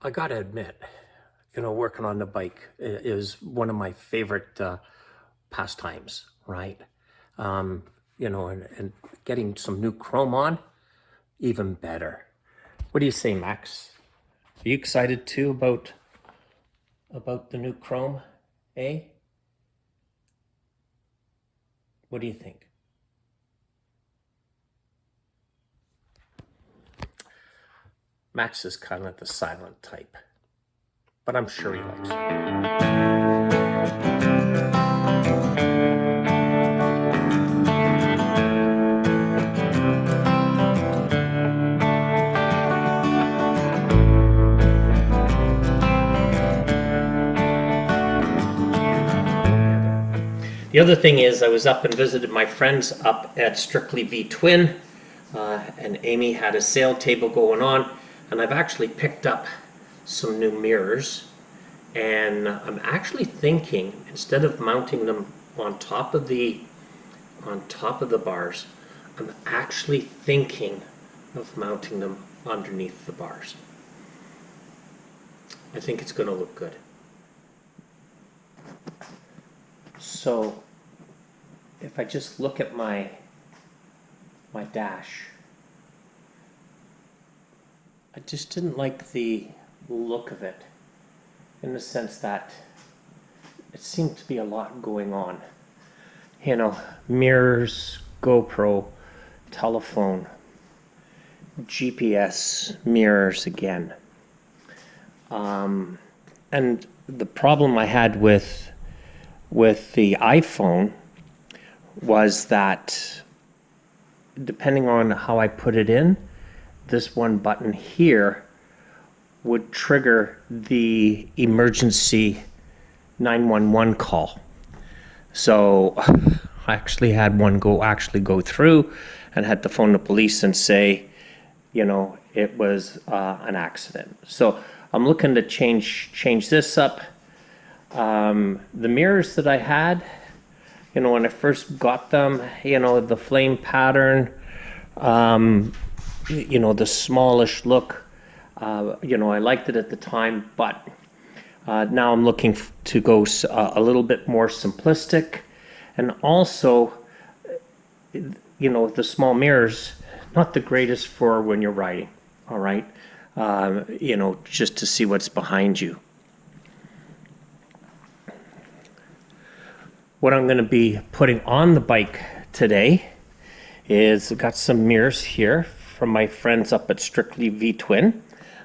I gotta admit, working on the bike is one of my favorite pastimes, right? Um, and getting some new chrome on, even better. What do you say, Max? Are you excited too about the new chrome, eh? What do you think? Max is kind of the silent type, but I'm sure he likes it. The other thing is I was up and visited my friends up at Strictly V Twin, and Amy had a sale table going on, and I've actually picked up some new mirrors, and I'm actually thinking, instead of mounting them on top of the bars, I'm actually thinking of mounting them underneath the bars. I think it's going to look good. So if I just look at my dash, I just didn't like the look of it, in the sense that it seemed to be a lot going on. Mirrors, GoPro, telephone, GPS, mirrors again. And the problem I had with the iPhone was that, depending on how I put it in, this one button here would trigger the emergency 911 call. So I actually had one go through, and had to phone the police and say, it was an accident. So I'm looking to change this up. The mirrors that I had, when I first got them, the flame pattern, the smallish look, I liked it at the time, but now I'm looking to go a little bit more simplistic. And also, the small mirrors, not the greatest for when you're riding, all right? Just to see what's behind you. What I'm going to be putting on the bike today is I've got some mirrors here from my friends up at Strictly V Twin.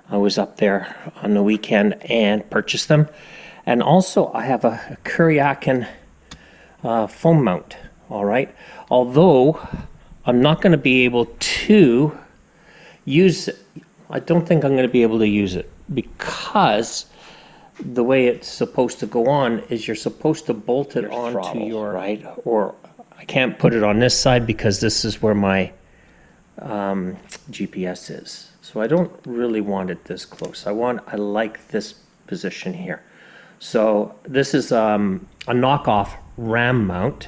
I was up there on the weekend and purchased them. And also I have a Kuryakyn foam mount, all right? Although I'm not going to be able to use it. I don't think I'm going to be able to use it, because the way it's supposed to go on is you're supposed to bolt it onto your right, or I can't put it on this side because this is where my GPS is. So I don't really want it this close. I like this position here. So this is a knockoff RAM mount.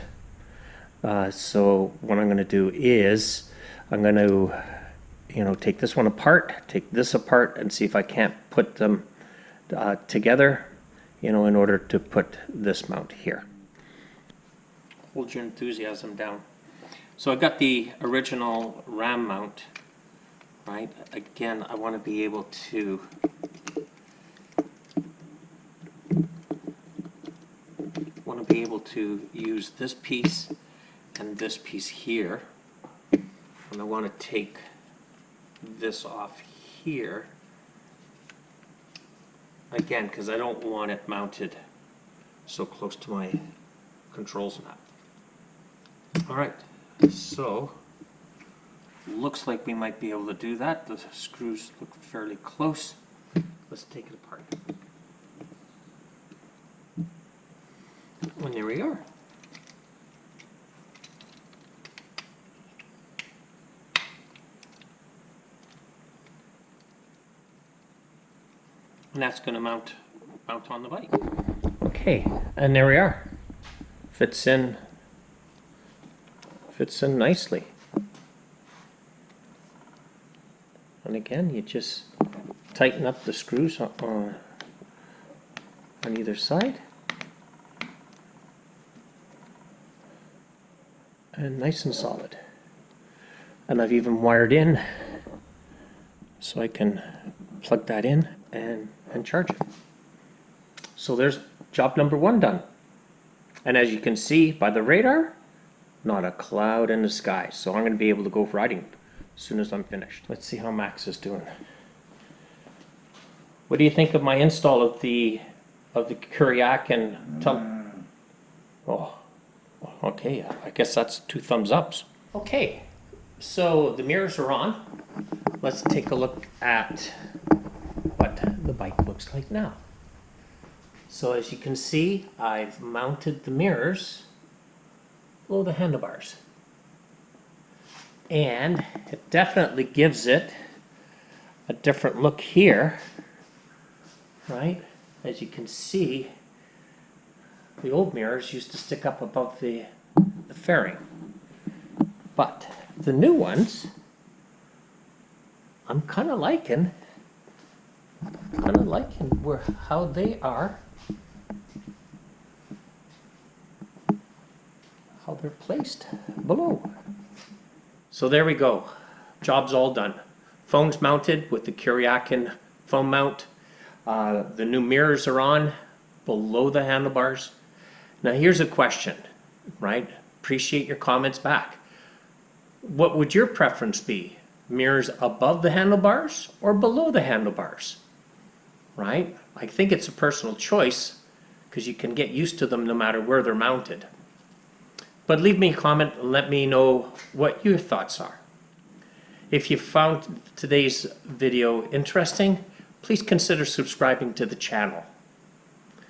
So what I'm going to do is I'm going to take this one apart, take this apart, and see if I can't put them together, in order to put this mount here. Hold your enthusiasm down. So I got the original RAM mount, right? Again, I want to be able to use this piece and this piece here, and I want to take this off here. Again, because I don't want it mounted so close to my controls nut. All right, so looks like we might be able to do that. The screws look fairly close. Let's take it apart. And there we are. And that's going to mount on the bike. Okay, and there we are. Fits in nicely. And again, you just tighten up the screws on either side. And nice and solid. And I've even wired in so I can plug that in and charge it. So there's job number 1 done. And as you can see by the radar, not a cloud in the sky. So I'm going to be able to go riding as soon as I'm finished. Let's see how Max is doing. What do you think of my install of the Kuryakyn? Oh, okay. I guess that's 2 thumbs ups. Okay, so the mirrors are on. Let's take a look at what the bike looks like now. So as you can see, I've mounted the mirrors below the handlebars. And it definitely gives it a different look here, right? As you can see, the old mirrors used to stick up above the fairing. But the new ones, I'm kind of liking how they are, how they're placed below. So there we go. Job's all done. Phone's mounted with the Kuryakyn phone mount. The new mirrors are on below the handlebars. Now here's a question, right? Appreciate your comments back. What would your preference be? Mirrors above the handlebars or below the handlebars? Right? I think it's a personal choice because you can get used to them no matter where they're mounted. But leave me a comment and let me know what your thoughts are. If you found today's video interesting, please consider subscribing to the channel.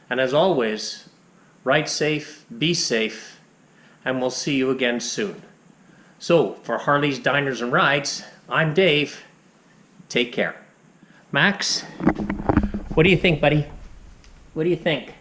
And as always, ride safe, be safe, and we'll see you again soon. So, for Harleys, Diners, and Rides, I'm Dave. Take care. Max, what do you think, buddy? What do you think?